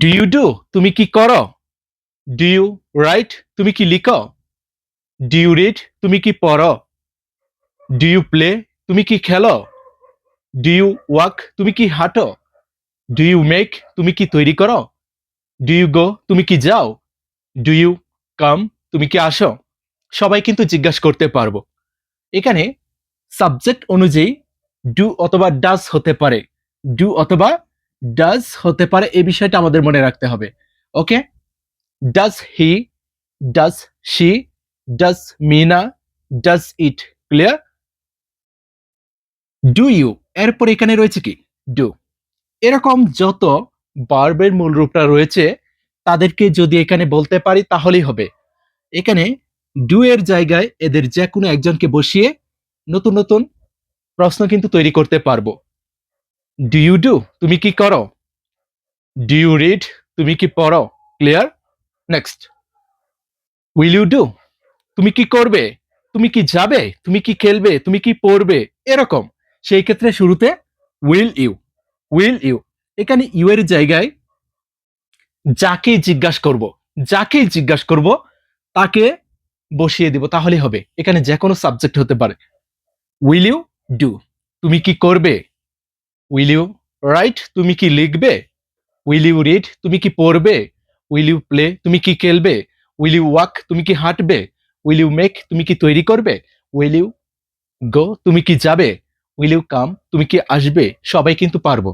Do you do তুমি কি করো? ডু ইউ রাইট তুমি কি লিখো? ডু ইউ রিড তুমি কি পড়ো? ডু ইউ প্লে তুমি কি খেলো? ডু ইউ ওয়াক তুমি কি হাঁটো? ডু ইউ মেক তুমি কি তৈরি করো? ডু ইউ গো তুমি কি যাও? ডু ইউ কাম তুমি কি আসো? সবাই কিন্তু জিজ্ঞাসা করতে পারবো। এখানে সাবজেক্ট অনুযায়ী ডু অথবা ডাজ হতে পারে, ডু অথবা ডাজ হতে পারে, এই বিষয়টা আমাদের মনে রাখতে হবে। Okay, does he, does she, does Meena, does it, clear? Do you এরপর এখানে রয়েছে কি ডু। এরকম যত ভার্বের মূল রূপটা রয়েছে তাদেরকে যদি এখানে বলতে পারি তাহলেই হবে। এখানে ডু এর জায়গায় এদের যে কোনো একজনকে বসিয়ে নতুন নতুন প্রশ্ন কিন্তু তৈরি করতে পারবো। ডু ইউ ডু তুমি কি করো? ডু ইউ রিড তুমি কি পড়ো? Clear? Next, will you do তুমি কি করবে? তুমি কি যাবে? তুমি কি খেলবে? তুমি কি পড়বে? এরকম। সেই ক্ষেত্রে শুরুতে উইল ইউ, উইল ইউ। এখানে ইউ এর জায়গায় যাকে জিজ্ঞাসা করব, যাকে জিজ্ঞাসা করব তাকে বসিয়ে দিব তাহলেই হবে। এখানে যে কোনো সাবজেক্ট হতে পারে। উইল ইউ ডু তুমি কি করবে? উইল ইউ রাইট তুমি কি লিখবে? উইল ইউ রিড তুমি কি পড়বে? উইল ইউ প্লে তুমি কি খেলবে? উইল ইউ ওয়াক তুমি কি হাঁটবে? উইল ইউ মেক তুমি কি তৈরি করবে? উইল ইউ গো তুমি কি যাবে? উইল ইউ কাম তুমি কি আসবে? সবাই কিন্তু পারবো।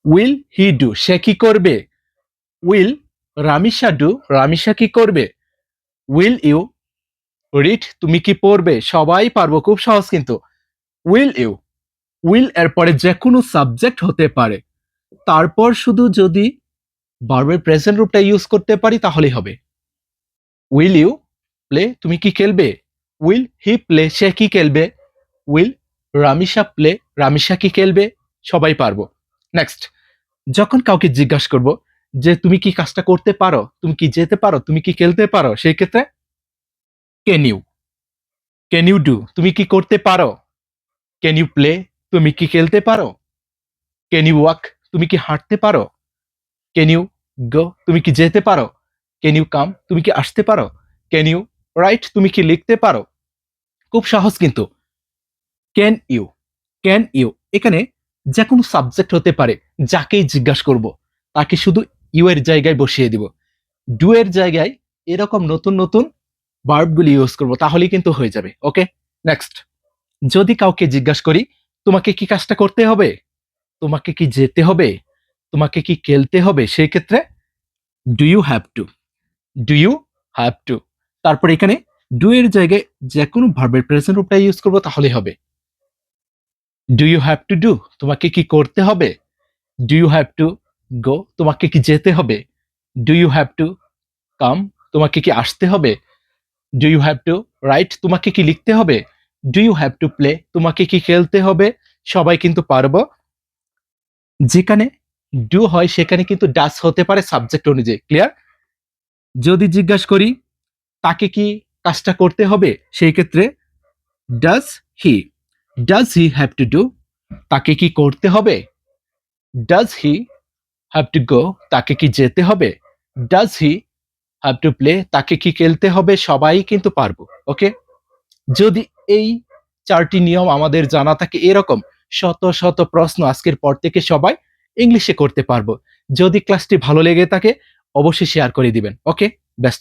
উইল হি ডু সে কি করবে? উইল রামিসা ডু রামিসা কি করবে? উইল ইউ রিড তুমি কি পড়বে? সবাই পারবো, খুব সহজ কিন্তু। উইল ইউ, উইল এর পরে যে কোনো সাবজেক্ট হতে পারে, তারপর শুধু যদি ভার্বের প্রেজেন্ট রূপটা ইউজ করতে পারি তাহলেই হবে। উইল ইউ প্লে তুমি কি খেলবে? উইল হি প্লে সে কি খেলবে? উইল রামিসা প্লে রামিসা কি খেলবে? সবাই পারবো। নেক্সট, যখন কাউকে জিজ্ঞাসা করব যে তুমি কি কাজটা করতে পারো, তুমি কি যেতে পারো, তুমি কি খেলতে পারো, সেই ক্ষেত্রে can you, can you do তুমি কি করতে পারো? ক্যান ইউ প্লে তুমি কি খেলতে পারো? ক্যান ইউ ওয়াক তুমি কি হাঁটতে পারো? ক্যান ইউ গো তুমি কি যেতে পারো? ক্যান ইউ কাম তুমি কি আসতে পারো? ক্যান ইউ রাইট তুমি কি লিখতে পারো? খুব সহজ কিন্তু। ক্যান ইউ, ক্যান ইউ এখানে যে কোনো সাবজেক্ট হতে পারে, যাকেই জিজ্ঞাসা করব তাকে শুধু ইউ এর জায়গায় বসিয়ে দিব। ডু এর জায়গায় এরকম নতুন নতুন ভার্বগুলি ইউজ করব, তাহলেই কিন্তু হয়ে যাবে। ওকে, নেক্সট, যদি কাউকে জিজ্ঞাসা করি তোমাকে কি কাজটা করতে হবে, তোমাকে কি যেতে হবে, তোমাকে কি খেলতে হবে, সেই ক্ষেত্রে do you have to, do you have to. তারপর এখানে ডু এর জায়গায় যে কোনো ভার্বের প্রেজেন্ট রূপটা ইউজ করব তাহলেই হবে। Do you have to do তোমাকে কি করতে হবে? Do you have to go তোমাকে কি যেতে হবে? Do you have to come তোমাকে কি আসতে হবে? Do you have to write তোমাকে কি লিখতে হবে? Do you have to play তোমাকে কি খেলতে হবে? সবাই কিন্তু পারবো। যেখানে ডু হয় সেখানে কিন্তু ডাস হতে পারে সাবজেক্ট অনুযায়ী, ক্লিয়ার? যদি জিজ্ঞাসা করি তাকে কি কাজটা করতে হবে, সেই ক্ষেত্রে does he, does he have to do তাকে কি করতে হবে? ডাজ হি হ্যাভ টু গো তাকে কি যেতে হবে? Does he have to play তাকে কি খেলতে হবে? সবাই কিন্তু পারবো। ওকে, যদি এই চারটি নিয়ম আমাদের জানা থাকে, এরকম শত শত প্রশ্ন আজকের পর থেকে সবাই ইংলিশে করতে পারবো। যদি ক্লাসটি ভালো লেগে থাকে অবশ্যই শেয়ার করে দিবেন। ওকে, বেস্ট।